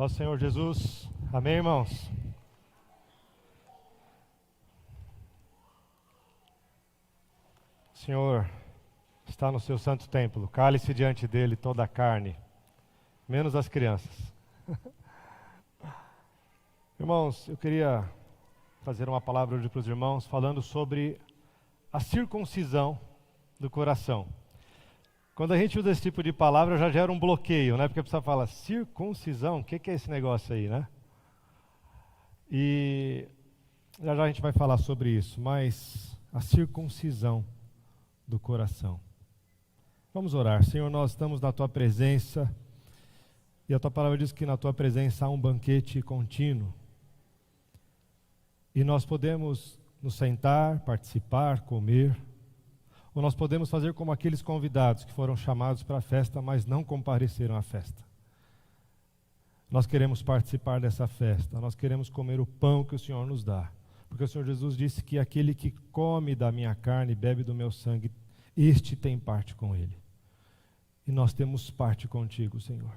Nosso Senhor Jesus. Amém, irmãos? O Senhor está no seu santo templo. Cale-se diante dele toda a carne, menos as crianças. Irmãos, eu queria fazer uma palavra hoje para os irmãos falando sobre a circuncisão do coração. Quando a gente usa esse tipo de palavra, já gera um bloqueio, né? Porque a pessoa fala, circuncisão, o que é esse negócio aí, né? E já a gente vai falar sobre isso, mas a circuncisão do coração. Vamos orar. Senhor, nós estamos na Tua presença, e a Tua palavra diz que na Tua presença há um banquete contínuo. E nós podemos nos sentar, participar, comer, ou nós podemos fazer como aqueles convidados que foram chamados para a festa, mas não compareceram à festa. Nós queremos participar dessa festa, nós queremos comer o pão que o Senhor nos dá. Porque o Senhor Jesus disse que aquele que come da minha carne e bebe do meu sangue, este tem parte com Ele. E nós temos parte contigo, Senhor.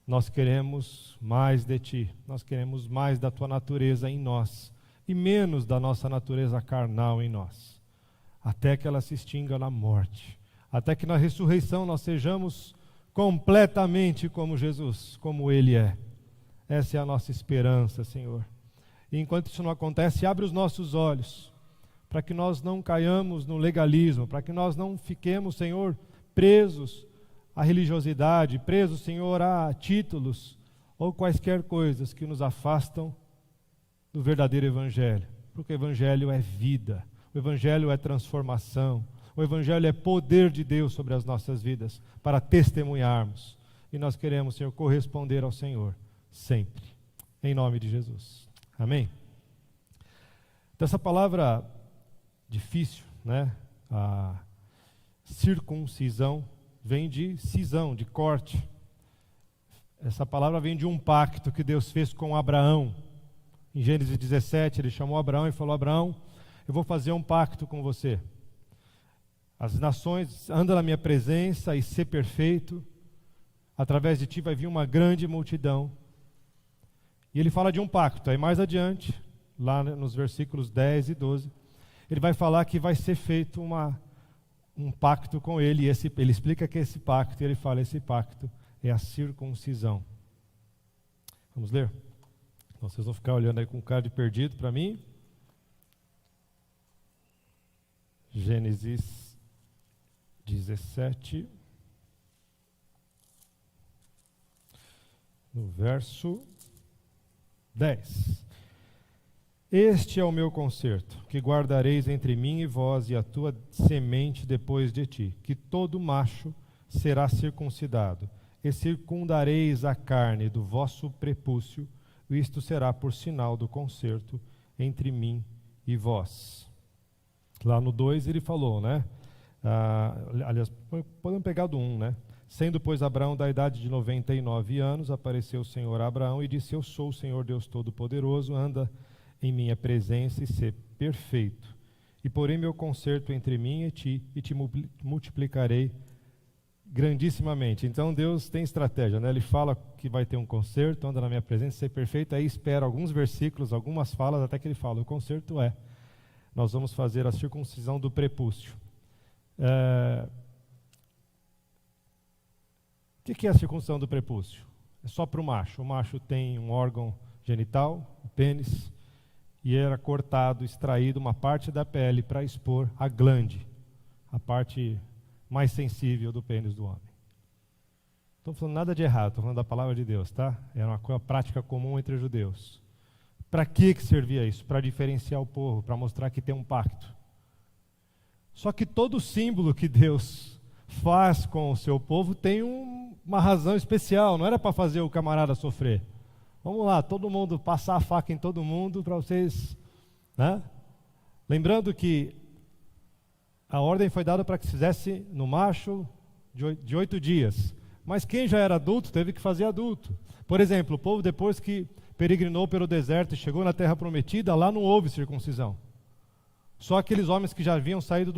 Nós queremos mais de Ti, nós queremos mais da Tua natureza em nós, e menos da nossa natureza carnal em nós. Até que ela se extinga na morte, até que na ressurreição nós sejamos completamente como Jesus, como Ele é. Essa é a nossa esperança, Senhor. E enquanto isso não acontece, abre os nossos olhos, para que nós não caiamos no legalismo, para que nós não fiquemos, Senhor, presos à religiosidade, presos, Senhor, a títulos ou quaisquer coisas que nos afastam do verdadeiro Evangelho. Porque o Evangelho é vida. O Evangelho é transformação, o Evangelho é poder de Deus sobre as nossas vidas, para testemunharmos. E nós queremos, Senhor, corresponder ao Senhor, sempre, em nome de Jesus. Amém? Então, essa palavra difícil, né? A circuncisão, vem de cisão, de corte. Essa palavra vem de um pacto que Deus fez com Abraão. Em Gênesis 17, ele chamou Abraão e falou, Abraão, eu vou fazer um pacto com você. As nações andam na minha presença e ser perfeito. Através de ti vai vir uma grande multidão. E ele fala de um pacto. Aí mais adiante, lá nos versículos 10 e 12, ele vai falar que vai ser feito um pacto com ele. E ele explica que esse pacto, e ele fala, esse pacto é a circuncisão. Vamos ler? Então, vocês vão ficar olhando aí com cara de perdido para mim. Gênesis 17, no verso 10. Este é o meu concerto, que guardareis entre mim e vós e a tua semente depois de ti, que todo macho será circuncidado, e circundareis a carne do vosso prepúcio, isto será por sinal do concerto entre mim e vós. Lá no 2 ele falou, né? Aliás, podemos pegar do 1, né? Sendo, pois, Abraão da idade de 99 anos, apareceu o Senhor a Abraão e disse, eu sou o Senhor Deus Todo-Poderoso, anda em minha presença e ser perfeito. E porém meu concerto entre mim e te multiplicarei grandissimamente. Então Deus tem estratégia, né? Ele fala que vai ter um concerto, anda na minha presença e ser perfeito, aí espera alguns versículos, algumas falas, até que ele fala, o concerto nós vamos fazer a circuncisão do prepúcio. O que é a circuncisão do prepúcio? É só para o macho. O macho tem um órgão genital, o pênis, e era cortado, extraído uma parte da pele para expor a glande, a parte mais sensível do pênis do homem. Não estou falando nada de errado, estou falando da palavra de Deus, tá? Era uma prática comum entre os judeus. Para que servia isso? Para diferenciar o povo, para mostrar que tem um pacto. Só que todo símbolo que Deus faz com o seu povo tem uma razão especial, não era para fazer o camarada sofrer. Vamos lá, todo mundo, passar a faca em todo mundo para vocês, né? Lembrando que a ordem foi dada para que se fizesse no macho de 8 dias. Mas quem já era adulto teve que fazer adulto. Por exemplo, o povo depois que peregrinou pelo deserto e chegou na terra prometida, lá não houve circuncisão. Só aqueles homens que já haviam saído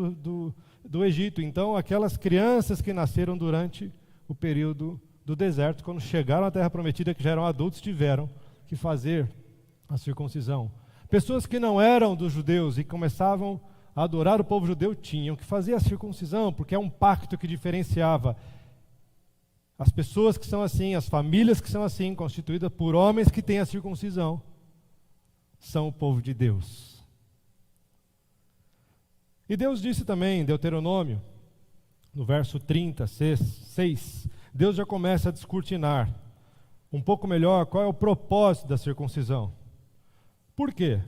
do Egito. Então, aquelas crianças que nasceram durante o período do deserto, quando chegaram à terra prometida, que já eram adultos, tiveram que fazer a circuncisão. Pessoas que não eram dos judeus e começavam a adorar o povo judeu tinham que fazer a circuncisão, porque é um pacto que diferenciava as pessoas que são assim, as famílias que são assim, constituídas por homens que têm a circuncisão, são o povo de Deus. E Deus disse também em Deuteronômio, no verso 36, Deus já começa a descortinar um pouco melhor qual é o propósito da circuncisão. Por quê?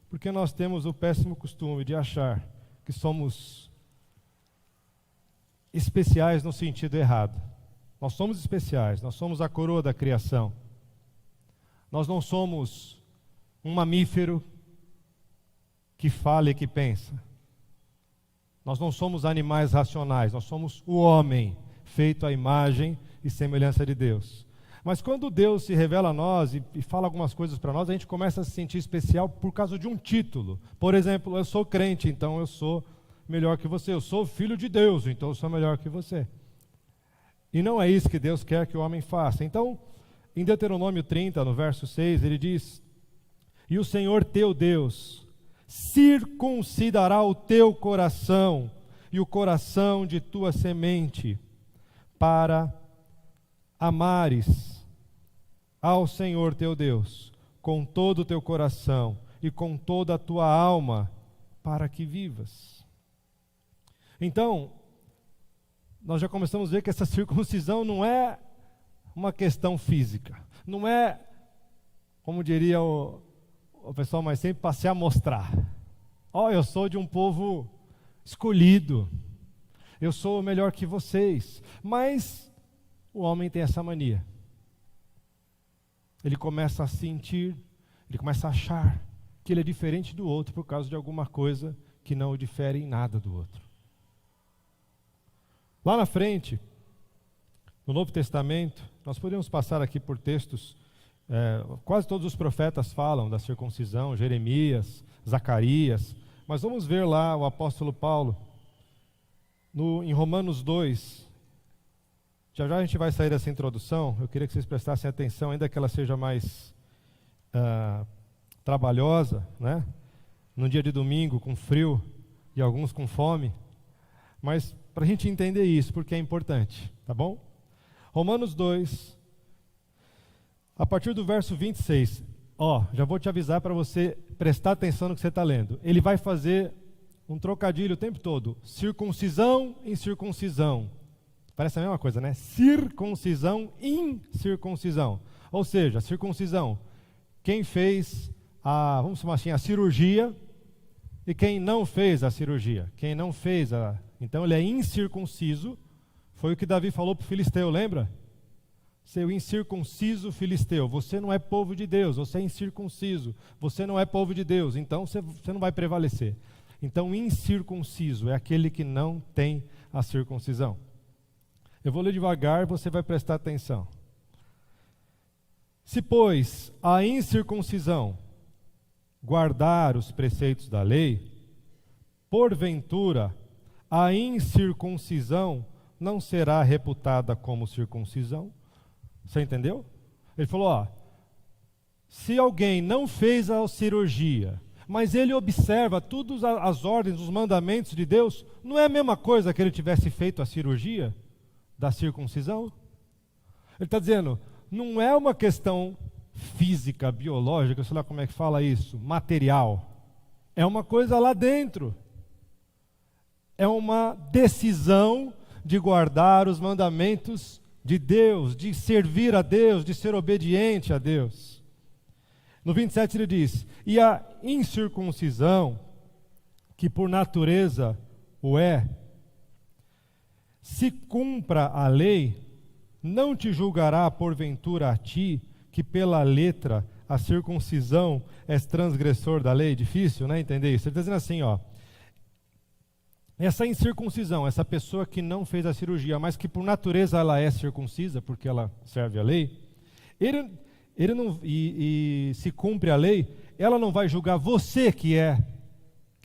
Porque nós temos o péssimo costume de achar que somos especiais no sentido errado. Nós somos especiais, nós somos a coroa da criação. Nós não somos um mamífero que fala e que pensa. Nós não somos animais racionais, nós somos o homem, feito à imagem e semelhança de Deus. Mas quando Deus se revela a nós e fala algumas coisas para nós, a gente começa a se sentir especial por causa de um título. Por exemplo, eu sou crente, então eu sou melhor que você. Eu sou filho de Deus, então eu sou melhor que você. E não é isso que Deus quer que o homem faça. Então, em Deuteronômio 30, no verso 6, ele diz: "E o Senhor teu Deus circuncidará o teu coração e o coração de tua semente, para amares ao Senhor teu Deus com todo o teu coração e com toda a tua alma, para que vivas." Então, nós já começamos a ver que essa circuncisão não é uma questão física, não é, como diria o pessoal mais sempre, para se amostrar. Eu sou de um povo escolhido, eu sou melhor que vocês. Mas o homem tem essa mania. Ele começa a sentir, ele começa a achar que ele é diferente do outro por causa de alguma coisa que não o difere em nada do outro. Lá na frente, no Novo Testamento, nós podemos passar aqui por textos, quase todos os profetas falam da circuncisão, Jeremias, Zacarias, mas vamos ver lá o apóstolo Paulo, em Romanos 2, já já a gente vai sair dessa introdução. Eu queria que vocês prestassem atenção, ainda que ela seja mais trabalhosa, né? Num dia de domingo, com frio, e alguns com fome, mas para a gente entender isso, porque é importante, tá bom? Romanos 2, a partir do verso 26, já vou te avisar para você prestar atenção no que você está lendo. Ele vai fazer um trocadilho o tempo todo, circuncisão em circuncisão. Parece a mesma coisa, né? Circuncisão, incircuncisão. Ou seja, circuncisão, quem fez vamos chamar assim, a cirurgia, e quem não fez a cirurgia. Quem não fez então ele é incircunciso. Foi o que Davi falou para o filisteu, lembra? Seu incircunciso filisteu, você não é povo de Deus, você é incircunciso, você não é povo de Deus, então você não vai prevalecer. Então, incircunciso é aquele que não tem a circuncisão. Eu vou ler devagar, você vai prestar atenção. Se, pois, a incircuncisão guardar os preceitos da lei, porventura, a incircuncisão não será reputada como circuncisão? Você entendeu? Ele falou, se alguém não fez a cirurgia, mas ele observa todas as ordens, os mandamentos de Deus, não é a mesma coisa que ele tivesse feito a cirurgia da circuncisão? Ele está dizendo, não é uma questão física, biológica, sei lá como é que fala isso, material. É uma coisa lá dentro. É uma decisão de guardar os mandamentos de Deus, de servir a Deus, de ser obediente a Deus. No 27 ele diz, e a incircuncisão, que por natureza o é, se cumpra a lei, não te julgará porventura a ti, que pela letra a circuncisão és transgressor da lei? Difícil, né, entender isso? Ele está dizendo assim, essa incircuncisão, essa pessoa que não fez a cirurgia, mas que por natureza ela é circuncisa, porque ela serve a lei, ele não, e se cumpre a lei, ela não vai julgar você que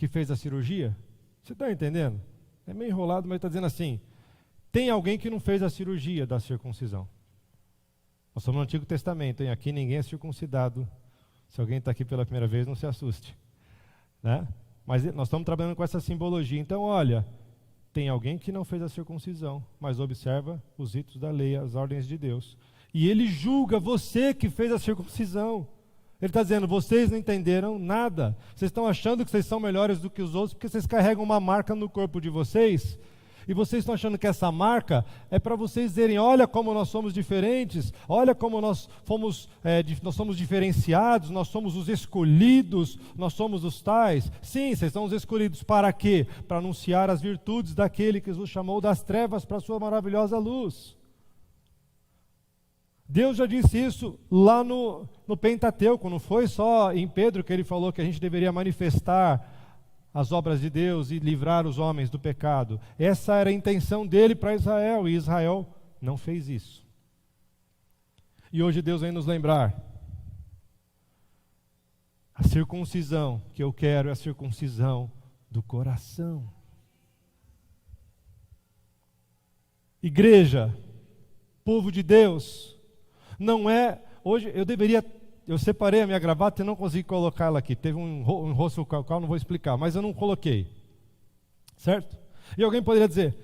fez a cirurgia? Você está entendendo? É meio enrolado, mas está dizendo assim, tem alguém que não fez a cirurgia da circuncisão. Nós somos no Antigo Testamento, hein? Aqui ninguém é circuncidado. Se alguém está aqui pela primeira vez, não se assuste, né? Mas nós estamos trabalhando com essa simbologia. Então, olha, tem alguém que não fez a circuncisão, mas observa os ritos da lei, as ordens de Deus. E ele julga você que fez a circuncisão. Ele está dizendo, vocês não entenderam nada. Vocês estão achando que vocês são melhores do que os outros porque vocês carregam uma marca no corpo de vocês. E vocês estão achando que essa marca é para vocês dizerem, olha como nós somos diferentes, olha como nós somos diferenciados, nós somos os escolhidos, nós somos os tais. Sim, vocês são os escolhidos para quê? Para anunciar as virtudes daquele que os chamou das trevas para a sua maravilhosa luz. Deus já disse isso lá no Pentateuco, não foi só em Pedro que ele falou que a gente deveria manifestar as obras de Deus e livrar os homens do pecado. Essa era a intenção dele para Israel, e Israel não fez isso. E hoje Deus vem nos lembrar, a circuncisão que eu quero é a circuncisão do coração. Igreja, povo de Deus, não é, hoje eu separei a minha gravata e não consegui colocá-la aqui. Teve um rosto qual não vou explicar, mas eu não coloquei. Certo? E alguém poderia dizer,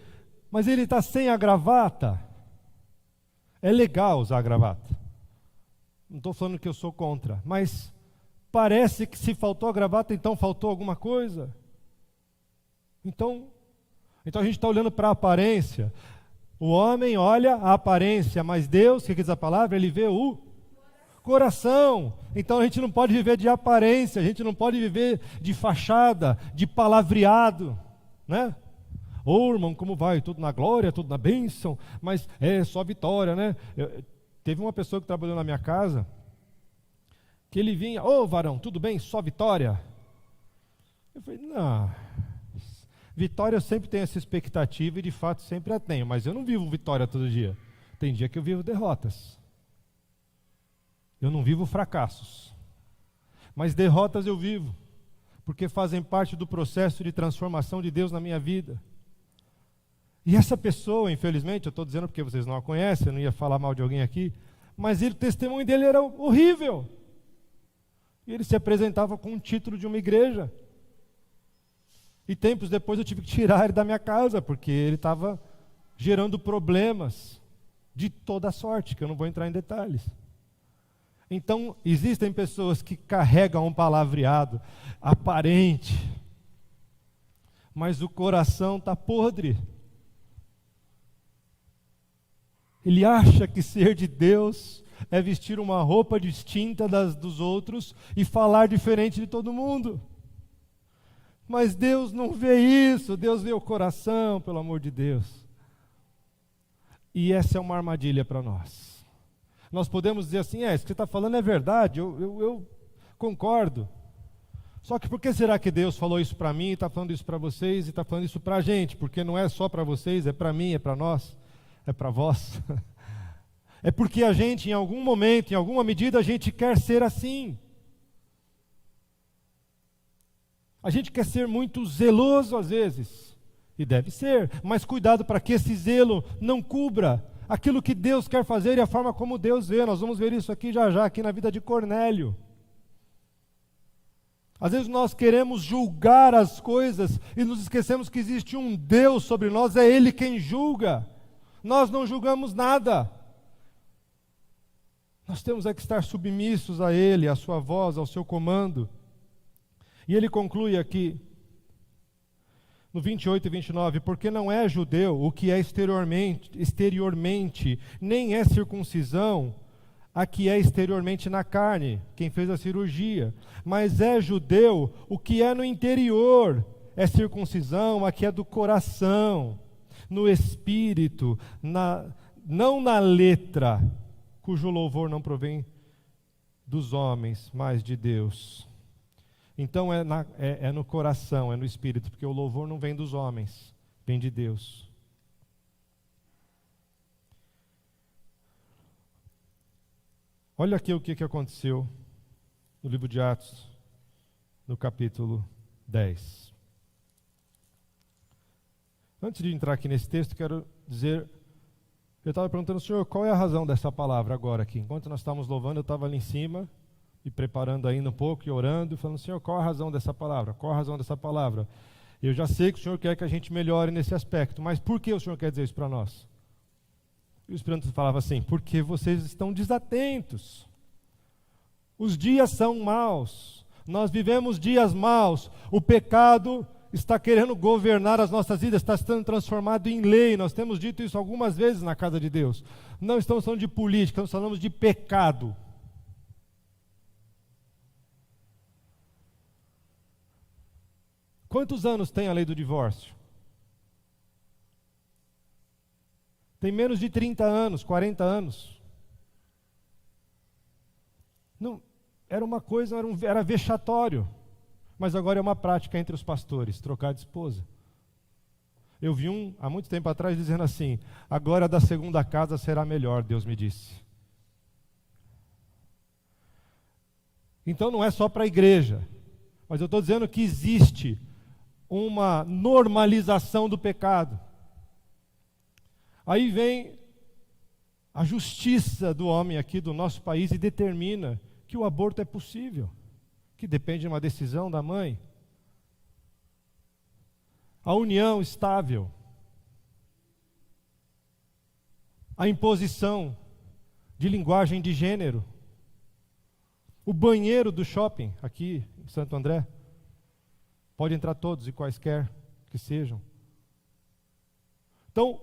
mas ele está sem a gravata. É legal usar a gravata. Não estou falando que eu sou contra, mas parece que se faltou a gravata, então faltou alguma coisa. Então a gente está olhando para a aparência. O homem olha a aparência, mas Deus, o que diz a palavra? Ele vê o coração. Então a gente não pode viver de aparência, a gente não pode viver de fachada, de palavreado, né? Ô irmão, como vai? Tudo na glória, tudo na bênção, mas é só vitória, né? Teve uma pessoa que trabalhou na minha casa, que ele vinha, ô varão, tudo bem? Só vitória? Eu falei, não, vitória eu sempre tenho essa expectativa e de fato sempre a tenho, mas eu não vivo vitória todo dia. Tem dia que eu vivo derrotas. Eu não vivo fracassos, mas derrotas eu vivo, porque fazem parte do processo de transformação de Deus na minha vida. E essa pessoa, infelizmente, eu estou dizendo porque vocês não a conhecem, eu não ia falar mal de alguém aqui, mas o testemunho dele era horrível. E ele se apresentava com um título de uma igreja. E tempos depois eu tive que tirar ele da minha casa, porque ele estava gerando problemas de toda sorte, que eu não vou entrar em detalhes. Então, existem pessoas que carregam um palavreado aparente, mas o coração está podre. Ele acha que ser de Deus é vestir uma roupa distinta dos outros e falar diferente de todo mundo. Mas Deus não vê isso, Deus vê o coração, pelo amor de Deus. E essa é uma armadilha para nós. Nós podemos dizer assim, isso que você está falando é verdade, eu concordo. Só que por que será que Deus falou isso para mim, está falando isso para vocês e está falando isso para a gente? Porque não é só para vocês, é para mim, é para nós, é para vós. É porque a gente, em algum momento, em alguma medida, a gente quer ser assim. A gente quer ser muito zeloso às vezes, e deve ser, mas cuidado para que esse zelo não cubra aquilo que Deus quer fazer e a forma como Deus vê. Nós vamos ver isso aqui já, aqui na vida de Cornélio. Às vezes nós queremos julgar as coisas e nos esquecemos que existe um Deus sobre nós, é Ele quem julga. Nós não julgamos nada. Nós temos que estar submissos a Ele, à sua voz, ao seu comando. E ele conclui aqui, no 28 e 29, porque não é judeu o que é exteriormente, nem é circuncisão a que é exteriormente na carne, quem fez a cirurgia, mas é judeu o que é no interior, é circuncisão a que é do coração, no espírito, não na letra, cujo louvor não provém dos homens, mas de Deus. Então é no coração, é no espírito, porque o louvor não vem dos homens, vem de Deus. Olha aqui o que aconteceu no livro de Atos, no capítulo 10. Antes de entrar aqui nesse texto, quero dizer, Eu estava perguntando, Senhor, qual é a razão dessa palavra agora aqui? Enquanto nós estávamos louvando, eu estava ali em cima, me preparando ainda um pouco e orando, falando, Senhor, qual a razão dessa palavra? Qual a razão dessa palavra? Eu já sei que o Senhor quer que a gente melhore nesse aspecto, mas por que o Senhor quer dizer isso para nós? E o Espírito Santo falava assim, porque vocês estão desatentos. Os dias são maus. Nós vivemos dias maus. O pecado está querendo governar as nossas vidas, está sendo transformado em lei. Nós temos dito isso algumas vezes na casa de Deus. Não estamos falando de política, nós falamos de pecado. Quantos anos tem a lei do divórcio? Tem menos de 30 anos, 40 anos. Não, era uma coisa, era vexatório. Mas agora é uma prática entre os pastores, trocar de esposa. Eu vi há muito tempo atrás, dizendo assim, agora da segunda casa será melhor, Deus me disse. Então não é só para a igreja, mas eu estou dizendo que existe uma normalização do pecado. Aí vem a justiça do homem aqui do nosso país e determina que o aborto é possível, que depende de uma decisão da mãe. A união estável, a imposição de linguagem de gênero, o banheiro do shopping aqui em Santo André, pode entrar todos e quaisquer que sejam. Então,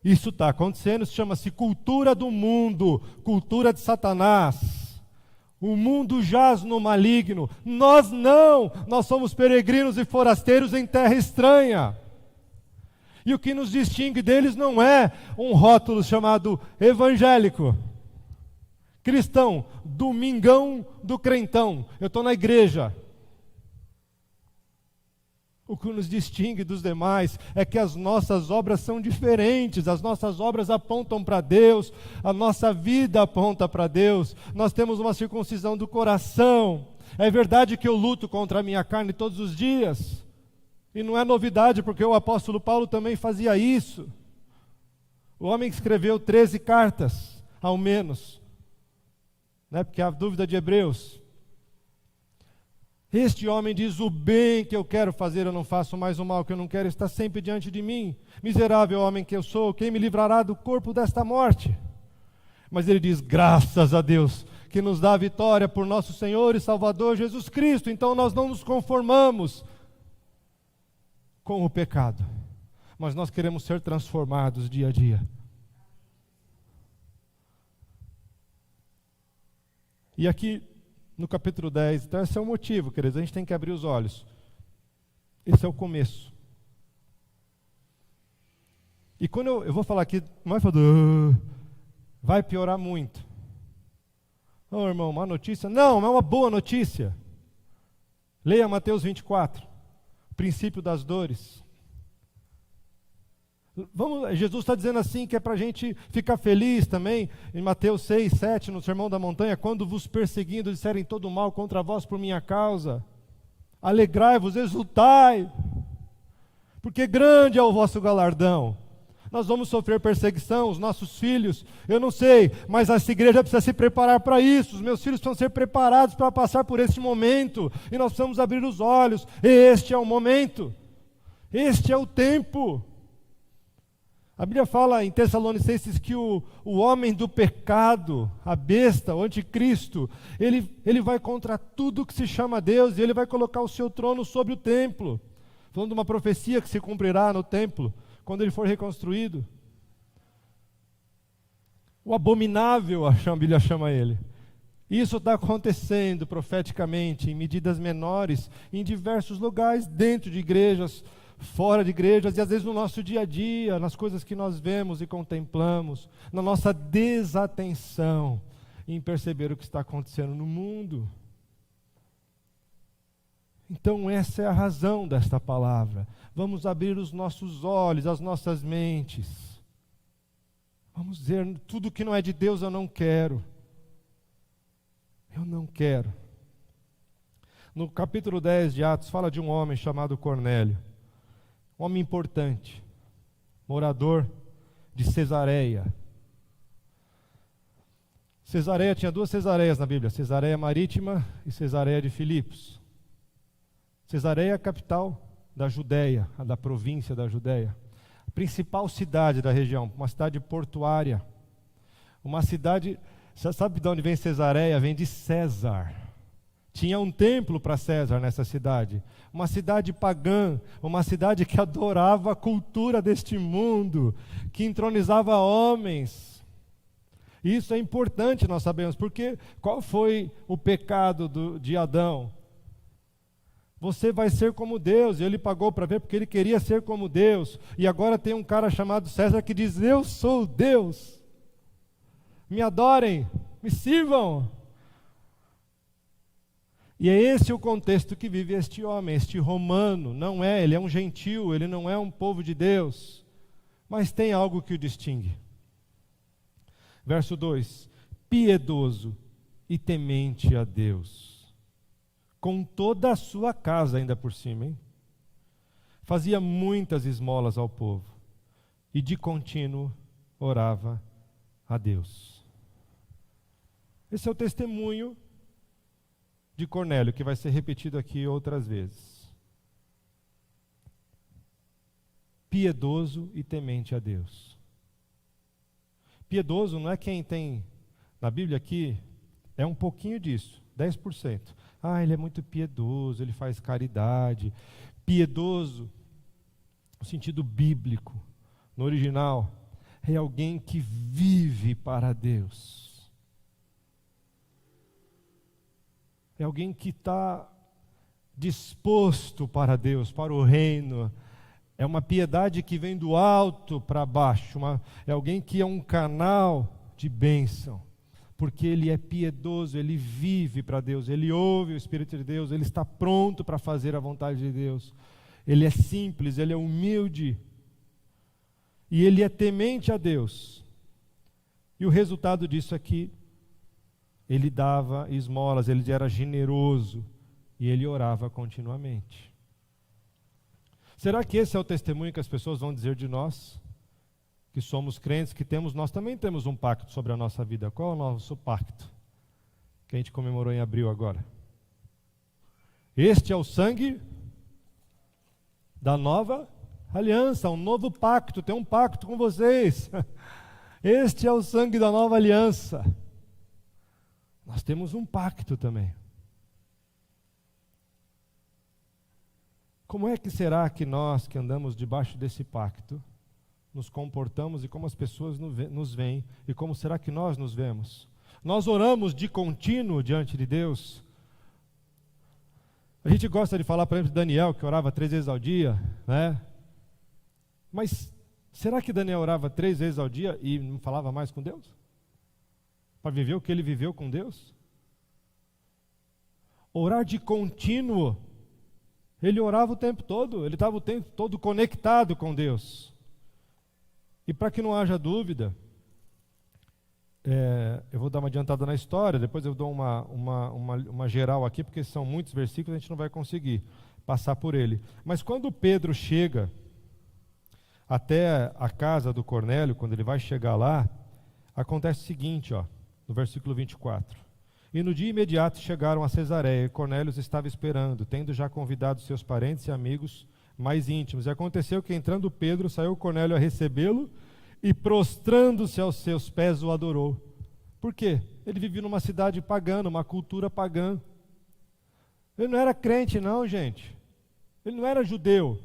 isso está acontecendo, isso chama-se cultura do mundo, cultura de Satanás. O mundo jaz no maligno. Nós não, nós somos peregrinos e forasteiros em terra estranha. E o que nos distingue deles não é um rótulo chamado evangélico, cristão, domingão do crentão. Eu estou na igreja. O que nos distingue dos demais é que as nossas obras são diferentes, as nossas obras apontam para Deus, a nossa vida aponta para Deus, nós temos uma circuncisão do coração. É verdade que eu luto contra a minha carne todos os dias, e não é novidade, porque o apóstolo Paulo também fazia isso. O homem que escreveu 13 cartas, ao menos, né, porque há dúvida de Hebreus. Este homem diz, o bem que eu quero fazer eu não faço, mais o mal que eu não quero está sempre diante de mim. Miserável homem que eu sou, quem me livrará do corpo desta morte? Mas ele diz, graças a Deus, que nos dá a vitória por nosso Senhor e Salvador Jesus Cristo. Então nós não nos conformamos com o pecado, mas nós queremos ser transformados dia a dia. E aqui, no capítulo 10, então esse é o motivo, queridos, a gente tem que abrir os olhos. Esse é o começo. E quando eu vou falar aqui, não vai falar, vai piorar muito. Não, irmão, uma notícia? Não, é uma boa notícia. Leia Mateus 24, princípio das dores. Jesus está dizendo assim que é para a gente ficar feliz também, em Mateus 6, 7, no Sermão da Montanha, quando vos perseguindo disserem todo mal contra vós por minha causa, alegrai-vos, exultai, porque grande é o vosso galardão. Nós vamos sofrer perseguição, os nossos filhos, eu não sei, mas essa igreja precisa se preparar para isso, os meus filhos precisam ser preparados para passar por este momento, e nós precisamos abrir os olhos, este é o momento, este é o tempo. A Bíblia fala em Tessalonicenses que o homem do pecado, a besta, o anticristo, ele vai contra tudo que se chama Deus, e ele vai colocar o seu trono sobre o templo, falando de uma profecia que se cumprirá no templo, quando ele for reconstruído. O abominável, a Bíblia chama ele. Isso está acontecendo profeticamente, em medidas menores, em diversos lugares, dentro de igrejas, fora de igrejas, e às vezes no nosso dia a dia, nas coisas que nós vemos e contemplamos, na nossa desatenção em perceber o que está acontecendo no mundo. Então essa é a razão desta palavra. Vamos abrir os nossos olhos, as nossas mentes. Vamos dizer, tudo que não é de Deus eu não quero. Eu não quero. No capítulo 10 de Atos, fala de um homem chamado Cornélio. Um homem importante, morador de Cesareia. Cesareia tinha duas Cesareias na Bíblia, Cesareia Marítima e Cesareia de Filipos. Cesareia é a capital da Judéia, da província da Judéia. A principal cidade da região, uma cidade portuária. Uma cidade, você sabe de onde vem Cesareia? Vem de César. Tinha um templo para César nessa cidade. Uma cidade pagã, uma cidade que adorava a cultura deste mundo, que entronizava homens. Isso é importante nós sabemos, porque qual foi o pecado de Adão? Você vai ser como Deus, e ele pagou para ver porque ele queria ser como Deus. E agora tem um cara chamado César que diz: eu sou Deus. Me adorem, me sirvam. E é esse o contexto que vive este homem, este romano. Não é, ele é um gentil, ele não é um povo de Deus. Mas tem algo que o distingue. Verso 2: piedoso e temente a Deus, com toda a sua casa ainda por cima, hein? Fazia muitas esmolas ao povo, e de contínuo orava a Deus. Esse é o testemunho de Cornélio, que vai ser repetido aqui outras vezes. Piedoso e temente a Deus. Piedoso não é quem tem, na Bíblia aqui, é um pouquinho disso, 10%. Ele é muito piedoso, ele faz caridade. Piedoso, no sentido bíblico, no original, é alguém que vive para Deus. É alguém que está disposto para Deus, para o reino. É uma piedade que vem do alto para baixo. É alguém que é um canal de bênção. Porque ele é piedoso, ele vive para Deus, ele ouve o Espírito de Deus, ele está pronto para fazer a vontade de Deus. Ele é simples, ele é humilde. E ele é temente a Deus. E o resultado disso é que ele dava esmolas, ele era generoso e ele orava continuamente. Será que esse é o testemunho que as pessoas vão dizer de nós? Que somos crentes, que nós também temos um pacto sobre a nossa vida. Qual é o nosso pacto? Que a gente comemorou em abril agora. Este é o sangue da nova aliança, um novo pacto, tem um pacto com vocês. Este é o sangue da nova aliança. Nós temos um pacto também. Como é que será que nós que andamos debaixo desse pacto nos comportamos e como as pessoas nos veem e como será que nós nos vemos? Nós oramos de contínuo diante de Deus. A gente gosta de falar, por exemplo, de Daniel, que orava 3 vezes ao dia, né? Mas será que Daniel orava 3 vezes ao dia e não falava mais com Deus? Para viver o que ele viveu com Deus? Orar de contínuo. Ele orava o tempo todo, ele estava o tempo todo conectado com Deus. E para que não haja dúvida, eu vou dar uma adiantada na história, depois eu dou uma geral aqui, porque são muitos versículos, a gente não vai conseguir passar por ele. Mas quando Pedro chega até a casa do Cornélio, quando ele vai chegar lá, acontece o seguinte, no versículo 24. E no dia imediato chegaram a Cesareia, e Cornélio os estava esperando, tendo já convidado seus parentes e amigos mais íntimos. E aconteceu que, entrando Pedro, saiu Cornélio a recebê-lo, e prostrando-se aos seus pés o adorou. Por quê? Ele vivia numa cidade pagã, numa cultura pagã. Ele não era crente não, gente. Ele não era judeu.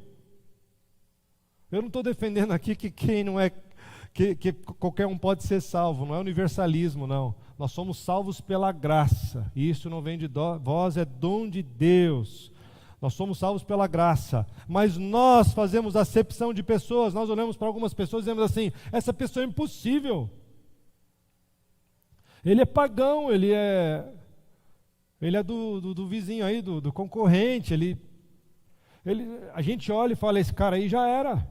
Eu não estou defendendo aqui que quem não é, que qualquer um pode ser salvo, não é universalismo não. Nós somos salvos pela graça, e isso não vem de vós, é dom de Deus. Nós somos salvos pela graça, mas nós fazemos acepção de pessoas, nós olhamos para algumas pessoas e dizemos assim, essa pessoa é impossível. Ele é pagão, ele é do vizinho aí, do concorrente, a gente olha e fala, esse cara aí já era.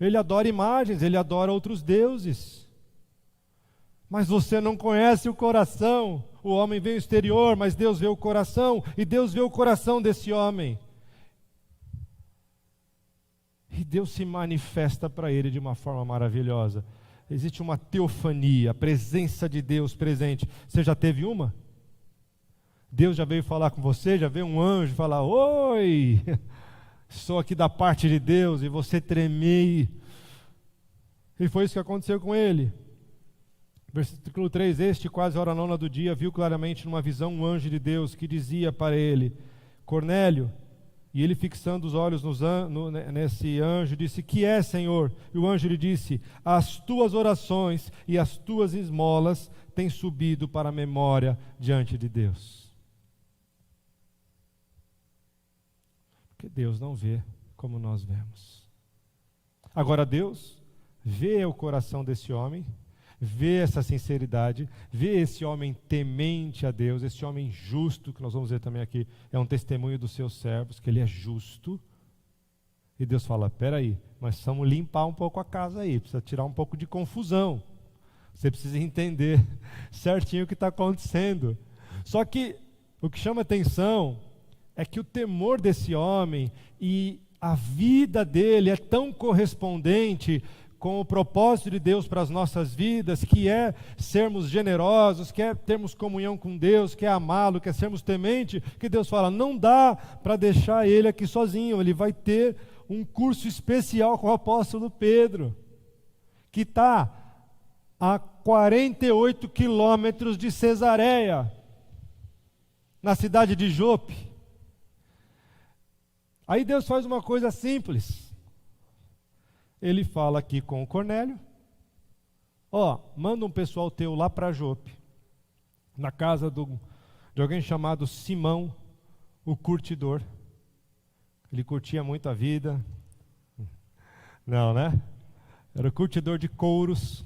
Ele adora imagens, ele adora outros deuses. Mas você não conhece o coração. O homem vê o exterior, mas Deus vê o coração. E Deus vê o coração desse homem. E Deus se manifesta para ele de uma forma maravilhosa. existe uma teofania, a presença de Deus presente. Você já teve uma? Deus já veio falar com você, já veio um anjo falar: oi, sou aqui da parte de Deus, e você tremer. E foi isso que aconteceu com ele. Versículo 3: Este, quase a hora nona do dia, viu claramente numa visão um anjo de Deus que dizia para ele: Cornélio. E ele, fixando os olhos nesse anjo, disse: Que é, Senhor? E o anjo lhe disse: As tuas orações e as tuas esmolas têm subido para a memória diante de Deus. Porque Deus não vê como nós vemos. Agora Deus vê o coração desse homem, vê essa sinceridade, vê esse homem temente a Deus, esse homem justo, que nós vamos ver também aqui, é um testemunho dos seus servos, que ele é justo. E Deus fala: peraí, mas precisamos limpar um pouco a casa aí, precisa tirar um pouco de confusão. Você precisa entender certinho o que está acontecendo. Só que o que chama atenção é que o temor desse homem e a vida dele é tão correspondente com o propósito de Deus para as nossas vidas, que é sermos generosos, que é termos comunhão com Deus, que é amá-lo, que é sermos temente, que Deus fala: não dá para deixar ele aqui sozinho, ele vai ter um curso especial com o apóstolo Pedro, que está a 48 quilômetros de Cesareia, na cidade de Jope. Aí Deus faz uma coisa simples. Ele fala aqui com o Cornélio: manda um pessoal teu lá para Jope, na casa de alguém chamado Simão, o curtidor. Ele curtia muito a vida. Não, né? Era o curtidor de couros.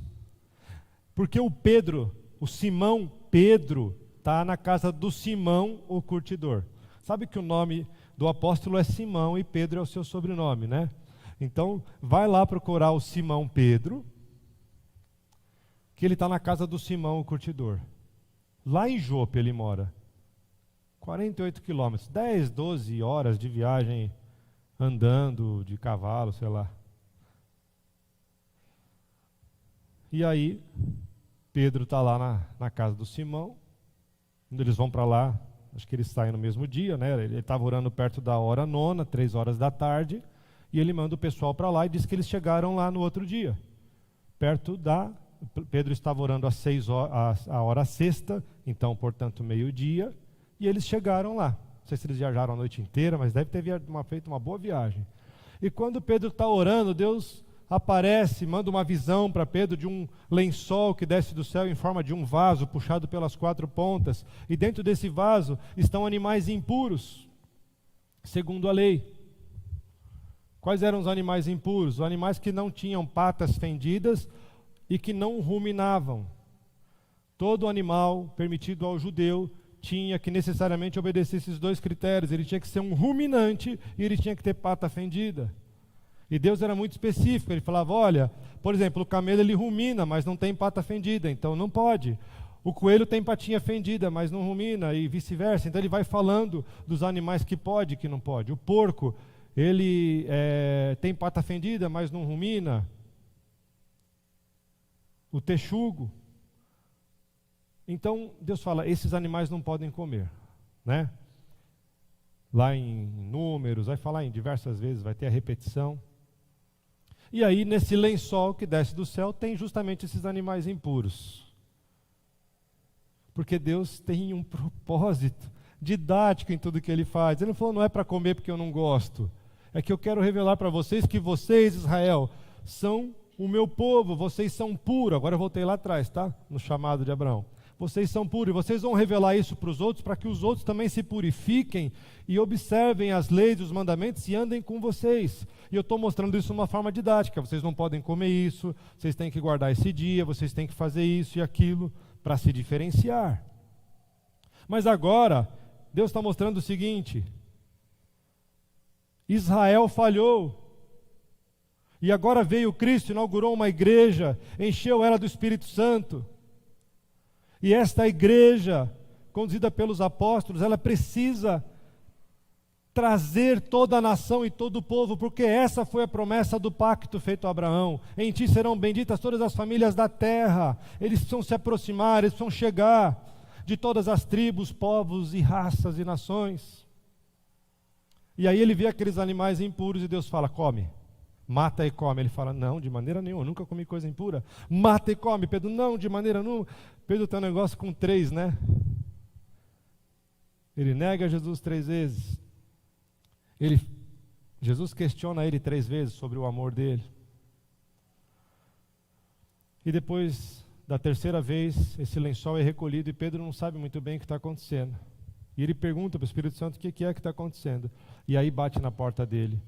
Porque o Simão Pedro, está na casa do Simão, o curtidor. Sabe que o nome do apóstolo é Simão e Pedro é o seu sobrenome, né? Então, vai lá procurar o Simão Pedro, que ele está na casa do Simão, o curtidor. Lá em Jope ele mora. 48 quilômetros, 10, 12 horas de viagem andando de cavalo, sei lá. E aí, Pedro está lá na casa do Simão. Quando eles vão para lá, acho que eles saem no mesmo dia, né? Ele estava orando perto da hora nona, 3 horas da tarde. E ele manda o pessoal para lá e diz que eles chegaram lá no outro dia. Pedro estava orando às 6 horas, a hora sexta, então, portanto, meio-dia. E eles chegaram lá. Não sei se eles viajaram a noite inteira, mas deve ter feito uma boa viagem. E quando Pedro está orando, Deus aparece, manda uma visão para Pedro de um lençol que desce do céu em forma de um vaso, puxado pelas 4 pontas. E dentro desse vaso estão animais impuros, segundo a lei. Quais eram os animais impuros? Os animais que não tinham patas fendidas e que não ruminavam. Todo animal permitido ao judeu tinha que necessariamente obedecer esses 2 critérios. Ele tinha que ser um ruminante e ele tinha que ter pata fendida. E Deus era muito específico. Ele falava: olha, por exemplo, o camelo ele rumina, mas não tem pata fendida, então não pode. O coelho tem patinha fendida, mas não rumina, e vice-versa. Então ele vai falando dos animais que pode e que não pode. O porco, ele tem pata fendida, mas não rumina. O texugo. Então, Deus fala: esses animais não podem comer, né? Lá em Números, vai falar em diversas vezes, vai ter a repetição. E aí, nesse lençol que desce do céu, tem justamente esses animais impuros. Porque Deus tem um propósito didático em tudo que Ele faz. Ele não falou: não é para comer porque eu não gosto. É que eu quero revelar para vocês que vocês, Israel, são o meu povo, vocês são puros. Agora eu voltei lá atrás, tá? No chamado de Abraão. Vocês são puros, e vocês vão revelar isso para os outros, para que os outros também se purifiquem e observem as leis e os mandamentos e andem com vocês. E eu estou mostrando isso de uma forma didática. Vocês não podem comer isso, vocês têm que guardar esse dia, vocês têm que fazer isso e aquilo para se diferenciar. Mas agora, Deus está mostrando o seguinte: Israel falhou. E agora veio Cristo, inaugurou uma igreja, encheu ela do Espírito Santo. E esta igreja, conduzida pelos apóstolos, ela precisa trazer toda a nação e todo o povo, porque essa foi a promessa do pacto feito a Abraão. Em ti serão benditas todas as famílias da terra. Eles precisam se aproximar, eles precisam chegar de todas as tribos, povos e raças e nações. E aí ele vê aqueles animais impuros e Deus fala: come, mata e come. Ele fala: não, de maneira nenhuma, eu nunca comi coisa impura. Mata e come. Pedro: não, de maneira nenhuma. Pedro tem um negócio com 3, né? Ele nega Jesus 3 vezes. Jesus questiona ele 3 vezes sobre o amor dele. E depois da 3ª vez, esse lençol é recolhido e Pedro não sabe muito bem o que está acontecendo. E ele pergunta para o Espírito Santo o que é que está acontecendo. E aí bate na porta dele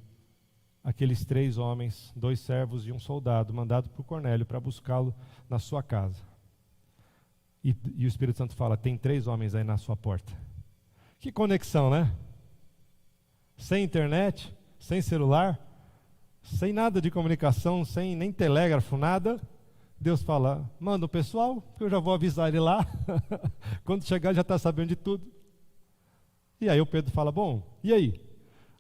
aqueles 3 homens, 2 servos e um soldado, mandado por Cornélio para buscá-lo na sua casa. E o Espírito Santo fala: tem 3 homens aí na sua porta. Que conexão, né? Sem internet, sem celular, sem nada de comunicação, sem nem telégrafo, nada. Deus fala: manda o pessoal, que eu já vou avisar ele lá. Quando chegar já está sabendo de tudo. E aí o Pedro fala: bom, e aí?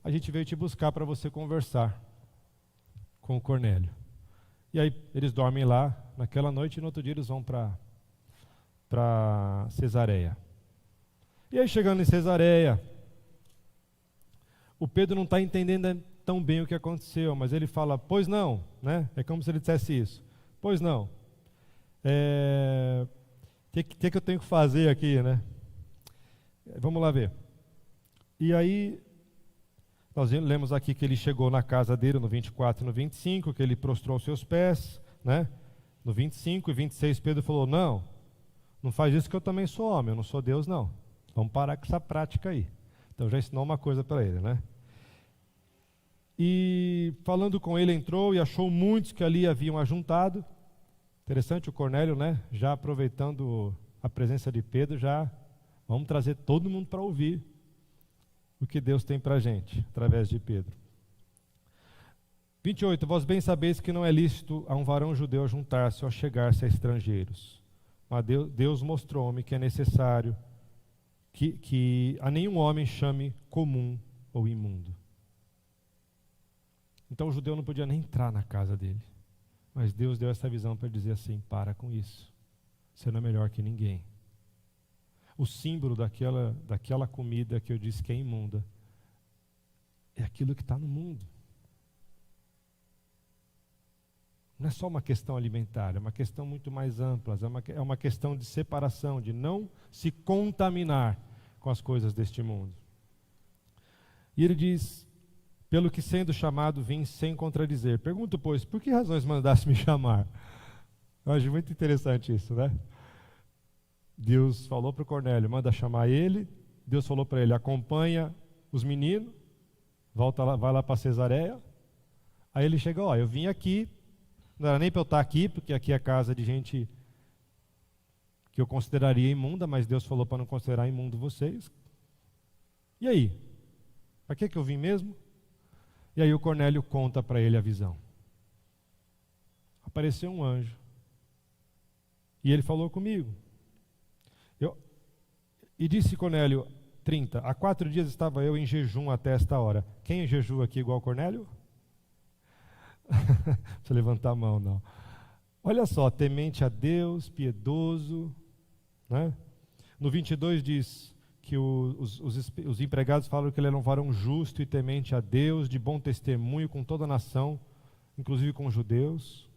A gente veio te buscar para você conversar com o Cornélio. E aí eles dormem lá naquela noite e no outro dia eles vão para Cesareia. E aí chegando em Cesareia, o Pedro não está entendendo tão bem o que aconteceu, mas ele fala: pois não, né? É como se ele dissesse isso. Pois não. Que eu tenho que fazer aqui, né? Vamos lá ver. E aí, nós lemos aqui que ele chegou na casa dele no 24 e no 25, que ele prostrou seus pés, né? No 25 e 26, Pedro falou: não faz isso que eu também sou homem, eu não sou Deus, não. Vamos parar com essa prática aí. Então já ensinou uma coisa para ele, né? E falando com ele, entrou e achou muitos que ali haviam ajuntado. Interessante o Cornélio, né? Já aproveitando a presença de Pedro, já vamos trazer todo mundo para ouvir o que Deus tem para a gente, através de Pedro. 28, vós bem sabeis que não é lícito a um varão judeu juntar-se ou chegar-se a estrangeiros. Mas Deus mostrou-me que é necessário que a nenhum homem chame comum ou imundo. Então o judeu não podia nem entrar na casa dele. Mas Deus deu essa visão para dizer assim: para com isso. Você não é melhor que ninguém. O símbolo daquela comida que eu disse que é imunda é aquilo que está no mundo. Não é só uma questão alimentar, é uma questão muito mais ampla, é uma questão de separação, de não se contaminar com as coisas deste mundo. E ele diz: pelo que sendo chamado vim sem contradizer. Pergunto, pois, por que razões mandaste me chamar? Eu acho muito interessante isso, né? Deus falou para o Cornélio: manda chamar ele. Deus falou para ele: acompanha os meninos, volta lá, vai lá para Cesareia. Aí ele chega: eu vim aqui, não era nem para eu estar aqui, porque aqui é casa de gente que eu consideraria imunda, mas Deus falou para não considerar imundo vocês. E aí? Para que eu vim mesmo? E aí o Cornélio conta para ele a visão. Apareceu um anjo. E ele falou comigo. E disse Cornélio, 30, há 4 dias estava eu em jejum até esta hora. Quem jejua aqui igual Cornélio? Deixa eu levantar a mão, não. Olha só, temente a Deus, piedoso, né? No 22 diz que os empregados falam que ele era um varão justo e temente a Deus, de bom testemunho com toda a nação, inclusive com os judeus.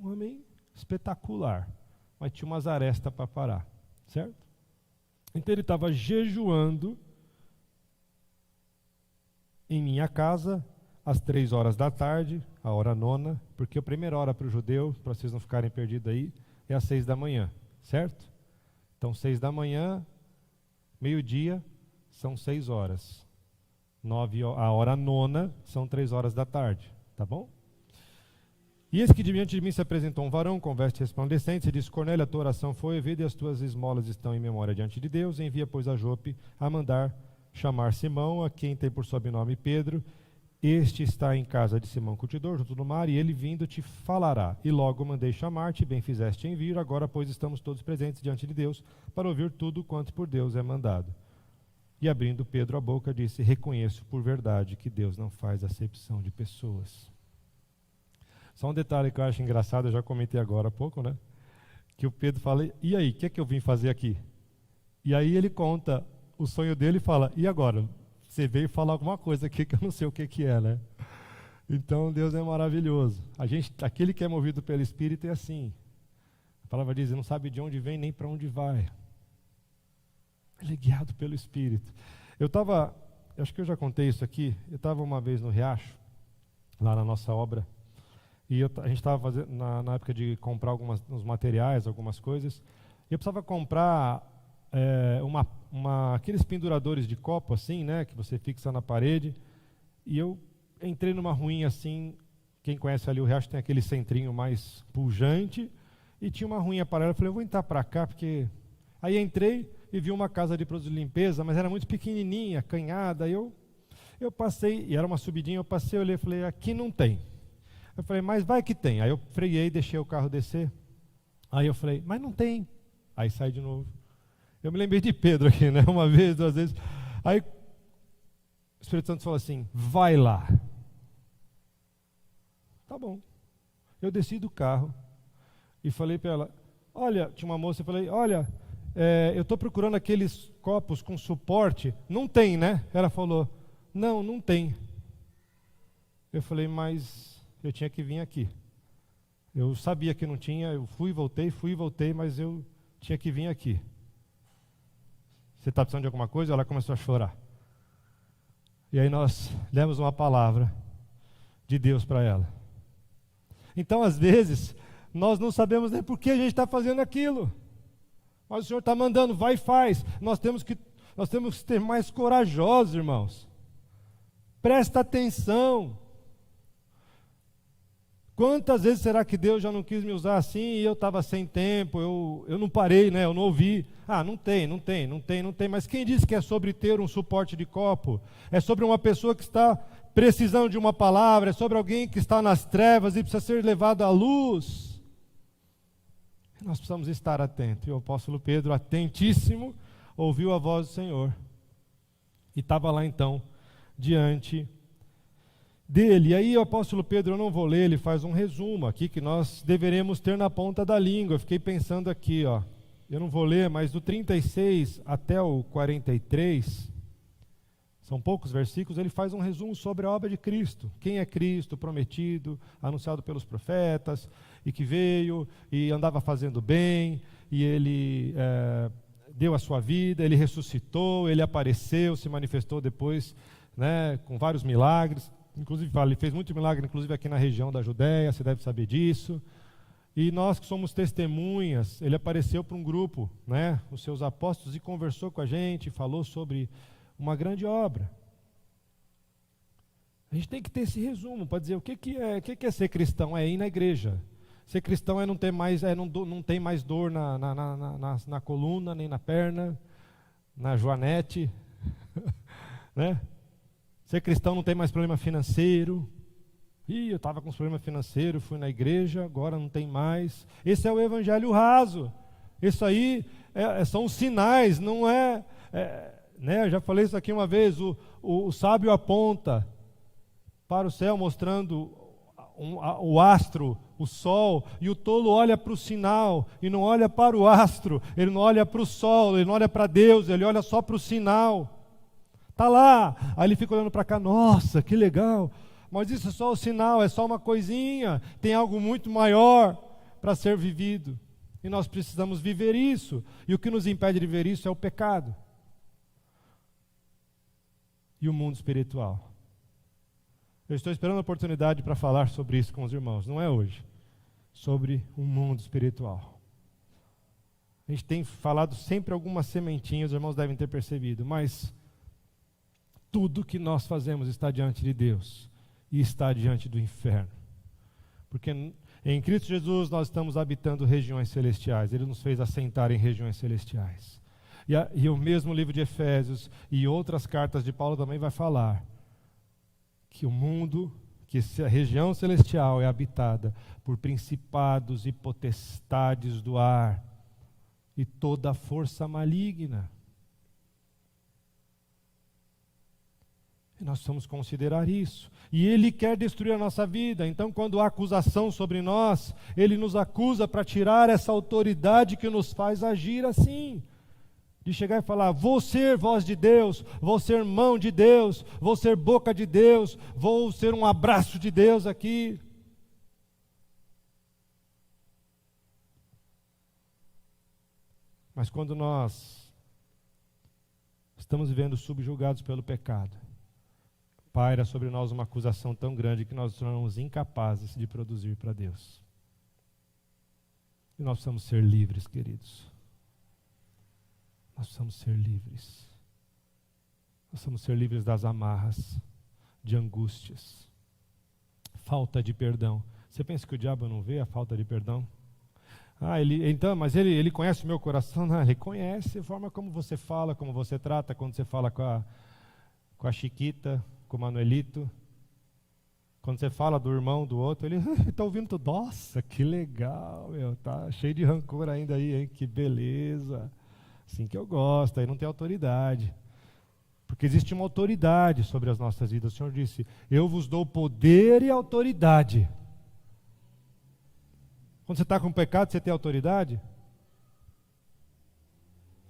Um homem espetacular, mas tinha umas arestas para parar, certo? Então ele estava jejuando em minha casa às 3 horas da tarde, a hora 9, porque a primeira hora para o judeu, para vocês não ficarem perdidos aí, é às 6 da manhã, certo? Então 6 da manhã, meio-dia, são 6 horas. A hora 9 são 3 horas da tarde, tá bom? E eis que diante de mim se apresentou um varão com vestes resplandecentes e disse: Cornélio, a tua oração foi ouvida e as tuas esmolas estão em memória diante de Deus. Envia, pois, a Jope a mandar chamar Simão, a quem tem por sobrenome Pedro. Este está em casa de Simão Curtidor, junto do mar, e ele vindo te falará. E logo mandei chamar-te, bem fizeste em vir. Agora, pois, estamos todos presentes diante de Deus para ouvir tudo quanto por Deus é mandado. E abrindo Pedro a boca, disse: reconheço por verdade que Deus não faz acepção de pessoas. Só um detalhe que eu acho engraçado, eu já comentei agora há pouco, né? Que o Pedro fala: e aí, o que é que eu vim fazer aqui? E aí ele conta o sonho dele e fala: e agora? Você veio falar alguma coisa aqui que eu não sei o que que é, né? Então Deus é maravilhoso. Aquele que é movido pelo Espírito é assim. A palavra diz: não sabe de onde vem nem para onde vai. Ele é guiado pelo Espírito. Acho que eu já contei isso aqui. Eu estava uma vez no Riacho, lá na nossa obra, e a gente estava fazendo na época de comprar uns materiais, algumas coisas, e eu precisava comprar aqueles penduradores de copo assim, né, que você fixa na parede, e eu entrei numa ruinha assim. Quem conhece ali o Riacho tem aquele centrinho mais pujante, e tinha uma ruinha paralela. Eu falei: eu vou entrar para cá, porque... Aí entrei e vi uma casa de produtos de limpeza, mas era muito pequenininha, acanhada. Eu passei, e era uma subidinha, eu passei, olhei e falei: aqui não tem. Eu falei: mas vai que tem. Aí eu freiei, deixei o carro descer. Aí eu falei: mas não tem. Aí saí de novo. Eu me lembrei de Pedro aqui, né? Uma vez, duas vezes. Aí o Espírito Santo falou assim: vai lá. Tá bom. Eu desci do carro e falei para ela: olha, tinha uma moça, eu falei: olha, eu estou procurando aqueles copos com suporte. Não tem, né? Ela falou: não, não tem. Eu falei: mas eu tinha que vir aqui. Eu sabia que não tinha, eu fui e voltei, mas eu tinha que vir aqui. Você está precisando de alguma coisa? Ela começou a chorar. E aí nós demos uma palavra de Deus para ela. Então, às vezes, nós não sabemos nem por que a gente está fazendo aquilo. Mas o Senhor está mandando: vai e faz. Nós temos que ser mais corajosos, irmãos. Presta atenção. Quantas vezes será que Deus já não quis me usar assim e eu estava sem tempo, eu não parei, né? Eu não ouvi. Ah, não tem. Mas quem disse que é sobre ter um suporte de copo? É sobre uma pessoa que está precisando de uma palavra, é sobre alguém que está nas trevas e precisa ser levado à luz. Nós precisamos estar atentos. E o apóstolo Pedro, atentíssimo, ouviu a voz do Senhor. E estava lá então, diante dele. E aí o apóstolo Pedro, eu não vou ler, ele faz um resumo aqui que nós deveremos ter na ponta da língua. Eu fiquei pensando aqui, eu não vou ler, mas do 36 até o 43, são poucos versículos, ele faz um resumo sobre a obra de Cristo. Quem é Cristo, prometido, anunciado pelos profetas, e que veio e andava fazendo bem, e ele deu a sua vida, ele ressuscitou, ele apareceu, se manifestou depois, né, com vários milagres. Inclusive, ele fez muito milagre, inclusive aqui na região da Judéia, você deve saber disso. E nós que somos testemunhas, ele apareceu para um grupo, né, os seus apóstolos, e conversou com a gente, falou sobre uma grande obra. A gente tem que ter esse resumo para dizer o que é ser cristão. É ir na igreja. Ser cristão é não ter mais, não tem mais dor na coluna, nem na perna, na joanete, né? Ser cristão não tem mais problema financeiro. Eu estava com problema financeiro, fui na igreja, agora não tem mais. Esse é o evangelho raso. Isso aí são os sinais, não né? Eu já falei isso aqui uma vez. O sábio aponta para o céu, mostrando o astro, o sol, e o tolo olha para o sinal e não olha para o astro, ele não olha para o sol, ele não olha para Deus, ele olha só para o sinal. Está lá, aí ele fica olhando para cá: nossa, que legal, mas isso é só o sinal, é só uma coisinha, tem algo muito maior para ser vivido, e nós precisamos viver isso, e o que nos impede de viver isso é o pecado e o mundo espiritual. Eu estou esperando a oportunidade para falar sobre isso com os irmãos, não é hoje, sobre o mundo espiritual. A gente tem falado sempre algumas sementinhas, os irmãos devem ter percebido, mas tudo que nós fazemos está diante de Deus e está diante do inferno. Porque em Cristo Jesus nós estamos habitando regiões celestiais, Ele nos fez assentar em regiões celestiais. E o mesmo livro de Efésios e outras cartas de Paulo também vai falar que o mundo, que a região celestial é habitada por principados e potestades do ar e toda a força maligna. E nós precisamos considerar isso. E Ele quer destruir a nossa vida. Então, quando há acusação sobre nós, Ele nos acusa para tirar essa autoridade que nos faz agir assim. De chegar e falar, vou ser voz de Deus, vou ser mão de Deus, vou ser boca de Deus, vou ser um abraço de Deus aqui. Mas quando nós estamos vivendo subjugados pelo pecado, paira sobre nós uma acusação tão grande que nós nos tornamos incapazes de produzir para Deus. E nós precisamos ser livres, queridos. Nós precisamos ser livres. Nós precisamos ser livres das amarras, de angústias, falta de perdão. Você pensa que o diabo não vê a falta de perdão? Mas ele conhece o meu coração? Não, ele conhece a forma como você fala, como você trata, quando você fala com a Chiquita, com o Manuelito. Quando você fala do irmão do outro, ele está ouvindo tudo. Nossa, que legal, meu, tá cheio de rancor ainda aí, hein? Que beleza. Assim que eu gosto, aí não tem autoridade. Porque existe uma autoridade sobre as nossas vidas. O Senhor disse, eu vos dou poder e autoridade. Quando você está com pecado, você tem autoridade?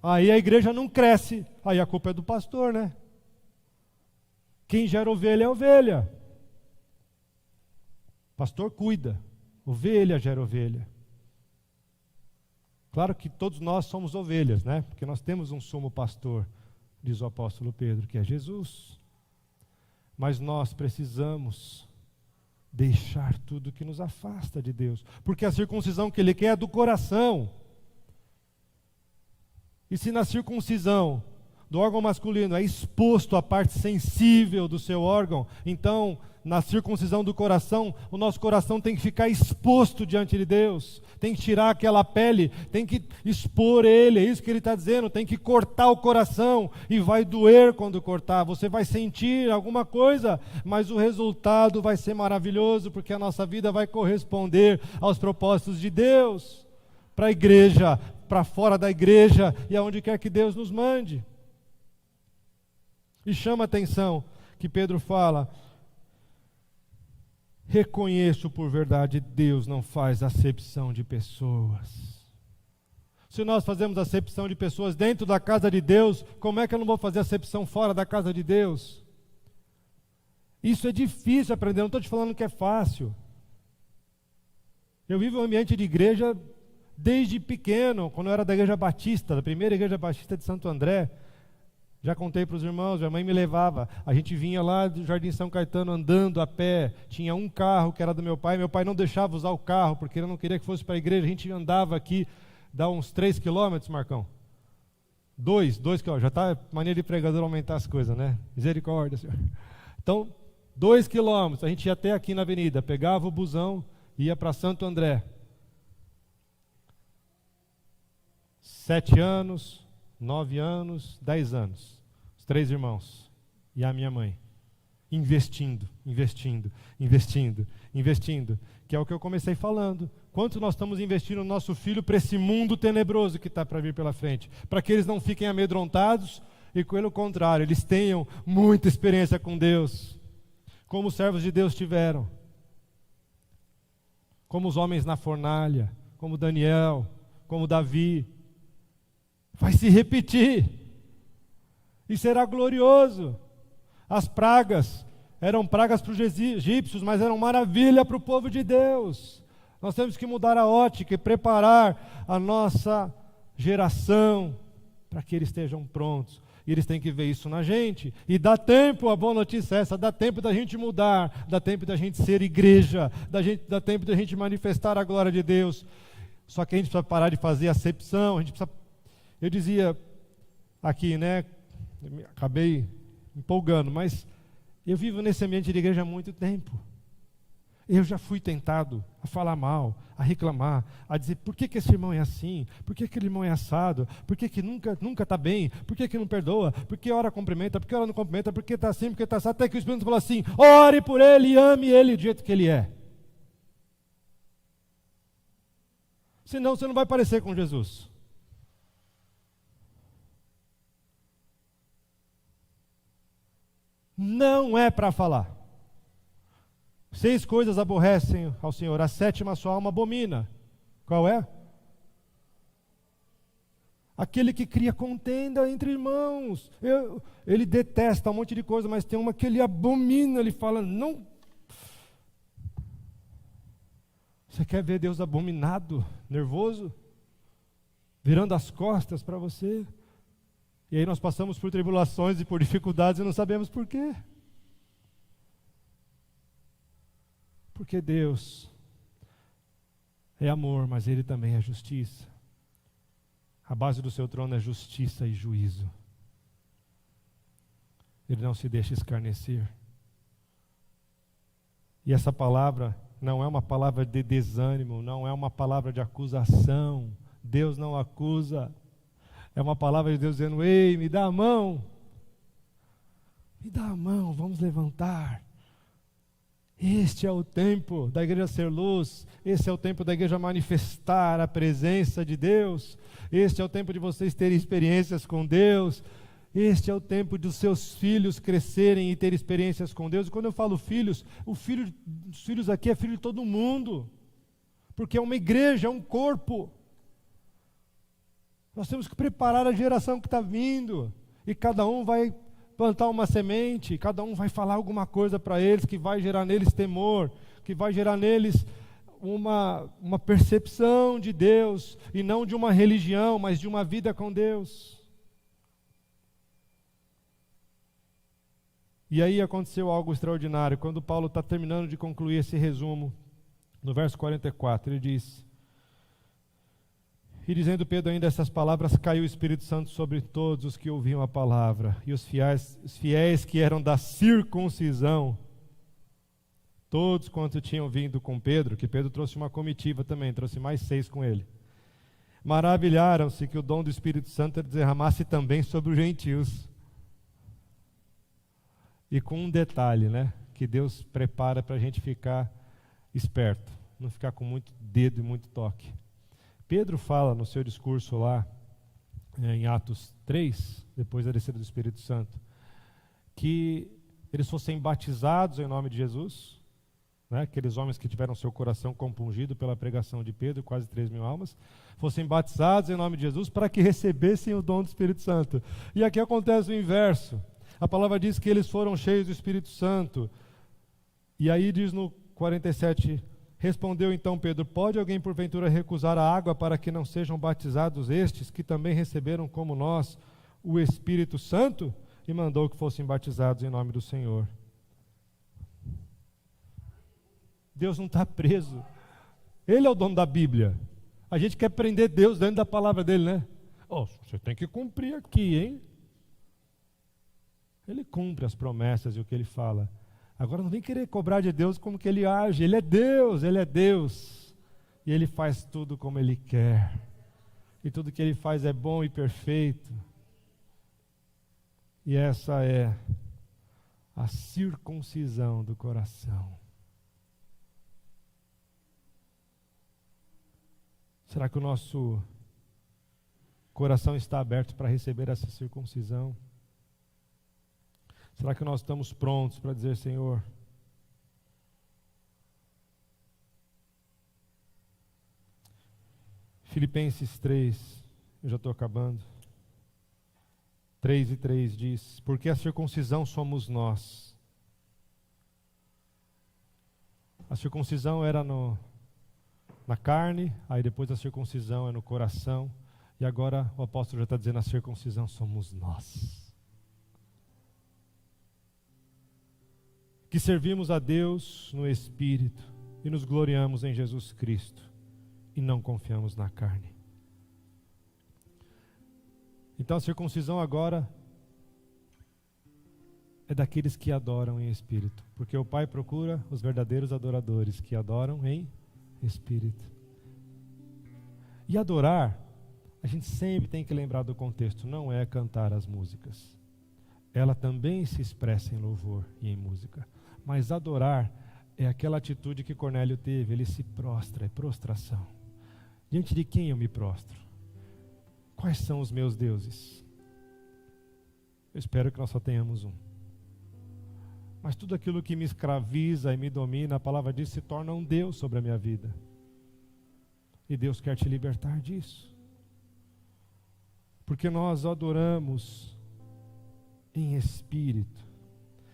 Aí a igreja não cresce. Aí a culpa é do pastor, né? Quem gera ovelha é ovelha. Pastor cuida. Ovelha gera ovelha. Claro que todos nós somos ovelhas, né? Porque nós temos um sumo pastor, diz o apóstolo Pedro, que é Jesus. Mas nós precisamos deixar tudo que nos afasta de Deus. Porque a circuncisão que Ele quer é do coração. E se na circuncisão do órgão masculino é exposto a parte sensível do seu órgão, então na circuncisão do coração, o nosso coração tem que ficar exposto diante de Deus, tem que tirar aquela pele, tem que expor ele, é isso que ele está dizendo, tem que cortar o coração, e vai doer quando cortar, você vai sentir alguma coisa, mas o resultado vai ser maravilhoso, porque a nossa vida vai corresponder aos propósitos de Deus, para a igreja, para fora da igreja, e aonde quer que Deus nos mande. E chama a atenção que Pedro fala, reconheço por verdade, Deus não faz acepção de pessoas. Se nós fazemos acepção de pessoas dentro da casa de Deus, como é que eu não vou fazer acepção fora da casa de Deus? Isso é difícil aprender, não estou te falando que é fácil. Eu vivo em um ambiente de igreja desde pequeno, quando eu era da igreja batista, da primeira igreja batista de Santo André. Já contei para os irmãos, minha mãe me levava, a gente vinha lá do Jardim São Caetano andando a pé, tinha um carro que era do meu pai não deixava usar o carro, porque ele não queria que fosse para a igreja, a gente andava aqui, dá uns 3 quilômetros, Marcão? 2 quilômetros, já está mania de pregador aumentar as coisas, né? Misericórdia, Senhor. Então, 2 quilômetros, a gente ia até aqui na avenida, pegava o busão, ia para Santo André. 7 anos, 9 anos, 10 anos, os 3 irmãos e a minha mãe, investindo, que é o que eu comecei falando. Quanto nós estamos investindo no nosso filho para esse mundo tenebroso que está para vir pela frente, para que eles não fiquem amedrontados e, pelo contrário, eles tenham muita experiência com Deus, como os servos de Deus tiveram, como os homens na fornalha, como Daniel, como Davi. Vai se repetir, e será glorioso. As pragas eram pragas para os egípcios, mas eram maravilha para o povo de Deus. Nós temos que mudar a ótica e preparar a nossa geração para que eles estejam prontos. E eles têm que ver isso na gente. E dá tempo, a boa notícia é essa, dá tempo da gente mudar, dá tempo da gente ser igreja, dá tempo da gente manifestar a glória de Deus. Só que a gente precisa parar de fazer acepção, a gente precisa. Eu dizia aqui, né, acabei empolgando, mas eu vivo nesse ambiente de igreja há muito tempo. Eu já fui tentado a falar mal, a reclamar, a dizer, por que esse irmão é assim? Por que aquele irmão é assado? Por que nunca está bem? Por que não perdoa? Por que ora cumprimenta? Por que ora não cumprimenta? Por que está assim? Por que está assado? Até que o Espírito falou assim, ore por ele e ame ele do jeito que ele é. Senão você não vai parecer com Jesus. não é para falar. 6 coisas aborrecem ao Senhor, a 7ª sua alma abomina. Qual é? Aquele que cria contenda entre irmãos. Ele detesta um monte de coisa, mas tem uma que ele abomina, ele fala, não. Você quer ver Deus abominado, nervoso, virando as costas para você? E aí nós passamos por tribulações e por dificuldades e não sabemos por quê. Porque Deus é amor, mas Ele também é justiça. A base do seu trono é justiça e juízo. Ele não se deixa escarnecer. E essa palavra não é uma palavra de desânimo, não é uma palavra de acusação. Deus não acusa. É uma palavra de Deus dizendo, ei, me dá a mão. Me dá a mão, vamos levantar. Este é o tempo da igreja ser luz, esse é o tempo da igreja manifestar a presença de Deus, este é o tempo de vocês terem experiências com Deus, este é o tempo dos seus filhos crescerem e ter experiências com Deus. E quando eu falo filhos, os filhos aqui é filho de todo mundo, porque é uma igreja, é um corpo. Nós temos que preparar a geração que está vindo, e cada um vai plantar uma semente, cada um vai falar alguma coisa para eles, que vai gerar neles temor, que vai gerar neles uma percepção de Deus, e não de uma religião, mas de uma vida com Deus. E aí aconteceu algo extraordinário, quando Paulo está terminando de concluir esse resumo, no verso 44, ele diz, e dizendo Pedro ainda essas palavras, caiu o Espírito Santo sobre todos os que ouviam a palavra, e os fiéis que eram da circuncisão, todos quanto tinham vindo com Pedro, que Pedro trouxe uma comitiva também, trouxe mais 6 com ele, maravilharam-se que o dom do Espírito Santo derramasse também sobre os gentios. E com um detalhe, né, que Deus prepara para a gente ficar esperto, não ficar com muito dedo e muito toque. Pedro fala no seu discurso lá, em Atos 3, depois da descida do Espírito Santo, que eles fossem batizados em nome de Jesus, né, aqueles homens que tiveram seu coração compungido pela pregação de Pedro, quase 3.000 almas, fossem batizados em nome de Jesus para que recebessem o dom do Espírito Santo. E aqui acontece o inverso. A palavra diz que eles foram cheios do Espírito Santo. E aí diz no 47, respondeu então Pedro, pode alguém porventura recusar a água para que não sejam batizados estes, que também receberam como nós o Espírito Santo? E mandou que fossem batizados em nome do Senhor. Deus não está preso. Ele é o dono da Bíblia. A gente quer prender Deus dentro da palavra dele, né? Oh, você tem que cumprir aqui, hein? Ele cumpre as promessas e o que ele fala. Agora não vem querer cobrar de Deus como que ele age. Ele é Deus, ele é Deus. E ele faz tudo como ele quer. E tudo que ele faz é bom e perfeito. E essa é a circuncisão do coração. Será que o nosso coração está aberto para receber essa circuncisão? Será que nós estamos prontos para dizer, Senhor, Filipenses 3, eu já estou acabando, 3:3 diz, porque a circuncisão somos nós. A circuncisão era na carne, aí depois a circuncisão é no coração, e agora o apóstolo já está dizendo, a circuncisão somos nós. Que servimos a Deus no Espírito e nos gloriamos em Jesus Cristo e não confiamos na carne. Então a circuncisão agora é daqueles que adoram em Espírito, porque o Pai procura os verdadeiros adoradores que adoram em Espírito. E adorar, a gente sempre tem que lembrar do contexto, não é cantar as músicas. Ela também se expressa em louvor e em música. Mas adorar é aquela atitude que Cornélio teve, ele se prostra, é prostração. Diante de quem eu me prostro? Quais são os meus deuses? Eu espero que nós só tenhamos um. Mas tudo aquilo que me escraviza e me domina, a palavra diz, se torna um Deus sobre a minha vida. E Deus quer te libertar disso. Porque nós adoramos em espírito.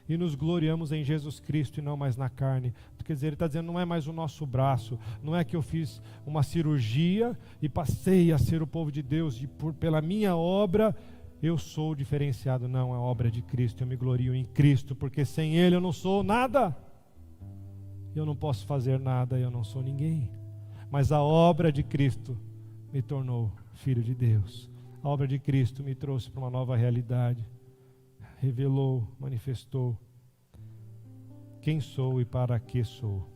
E nos gloriamos em Jesus Cristo e não mais na carne. Quer dizer, ele está dizendo, não é mais o nosso braço. Não é que eu fiz uma cirurgia e passei a ser o povo de Deus. Pela minha obra, eu sou diferenciado. Não, é a obra de Cristo. Eu me glorio em Cristo, porque sem Ele eu não sou nada. Eu não posso fazer nada, eu não sou ninguém. Mas a obra de Cristo me tornou filho de Deus. A obra de Cristo me trouxe para uma nova realidade. Revelou, manifestou quem sou e para que sou.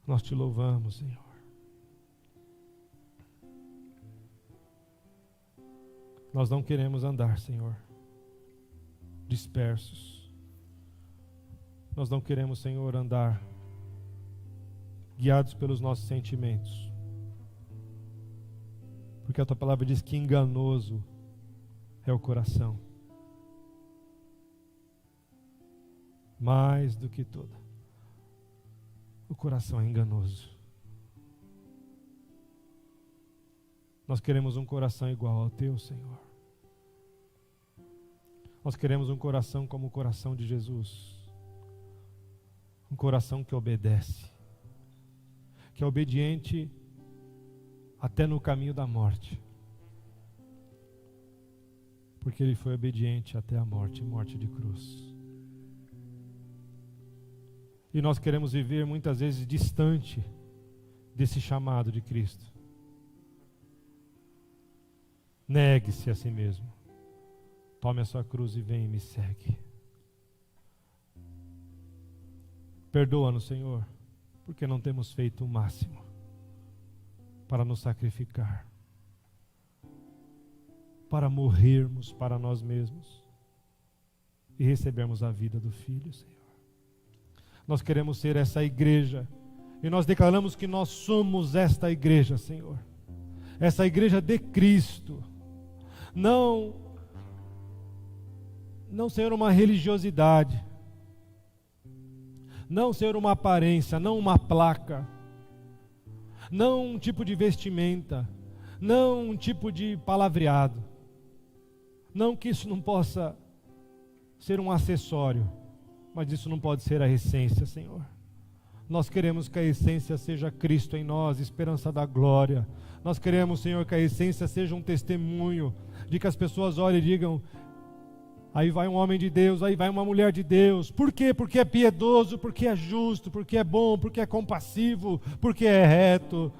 Nós te louvamos, Senhor. Nós não queremos andar, Senhor, dispersos. Nós não queremos, Senhor, andar guiados pelos nossos sentimentos. Porque a tua palavra diz que enganoso é o coração. Mais do que tudo, o coração é enganoso. Nós queremos um coração igual ao teu, Senhor. Nós queremos um coração como o coração de Jesus. Um coração que obedece. Que é obediente até no caminho da morte. Porque ele foi obediente até a morte, morte de cruz. E nós queremos viver muitas vezes distante desse chamado de Cristo. Negue-se a si mesmo. Tome a sua cruz e vem e me segue. Perdoa-nos, Senhor, porque não temos feito o máximo para nos sacrificar, para morrermos para nós mesmos e recebermos a vida do Filho, Senhor. Nós queremos ser essa igreja e nós declaramos que nós somos esta igreja, Senhor. Essa igreja de Cristo. Não, Senhor, uma religiosidade. Não, Senhor, uma aparência, não uma placa. Não um tipo de vestimenta, não um tipo de palavreado. Não que isso não possa ser um acessório, mas isso não pode ser a essência, Senhor. Nós queremos que a essência seja Cristo em nós, esperança da glória. Nós queremos, Senhor, que a essência seja um testemunho, de que as pessoas olhem e digam, aí vai um homem de Deus, aí vai uma mulher de Deus. Por quê? Porque é piedoso, porque é justo, porque é bom, porque é compassivo, porque é reto,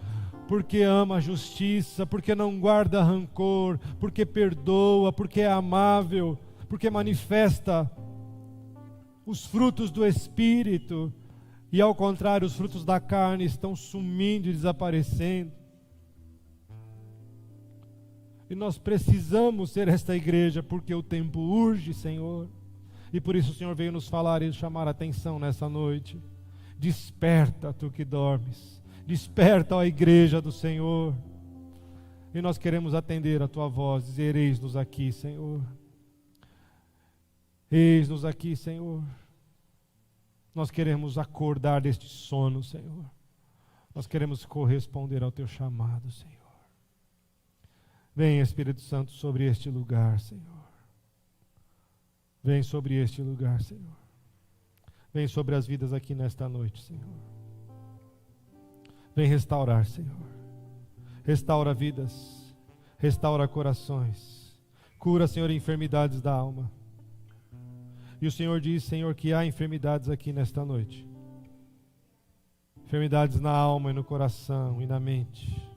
porque ama a justiça, porque não guarda rancor, porque perdoa, porque é amável, porque manifesta os frutos do Espírito. E ao contrário, os frutos da carne estão sumindo e desaparecendo. E nós precisamos ser esta igreja, porque o tempo urge, Senhor. E por isso o Senhor veio nos falar e chamar a atenção nessa noite. Desperta, tu que dormes. Desperta, ó igreja do Senhor. E nós queremos atender a tua voz, dizer, eis-nos aqui, Senhor. Eis-nos aqui, Senhor. Nós queremos acordar deste sono, Senhor. Nós queremos corresponder ao teu chamado, Senhor. Vem, Espírito Santo, sobre este lugar, Senhor. Vem sobre este lugar, Senhor. Vem sobre as vidas aqui nesta noite, Senhor. Vem restaurar, Senhor. Restaura vidas. Restaura corações. Cura, Senhor, enfermidades da alma. E o Senhor diz, Senhor, que há enfermidades aqui nesta noite. Enfermidades na alma e no coração e na mente.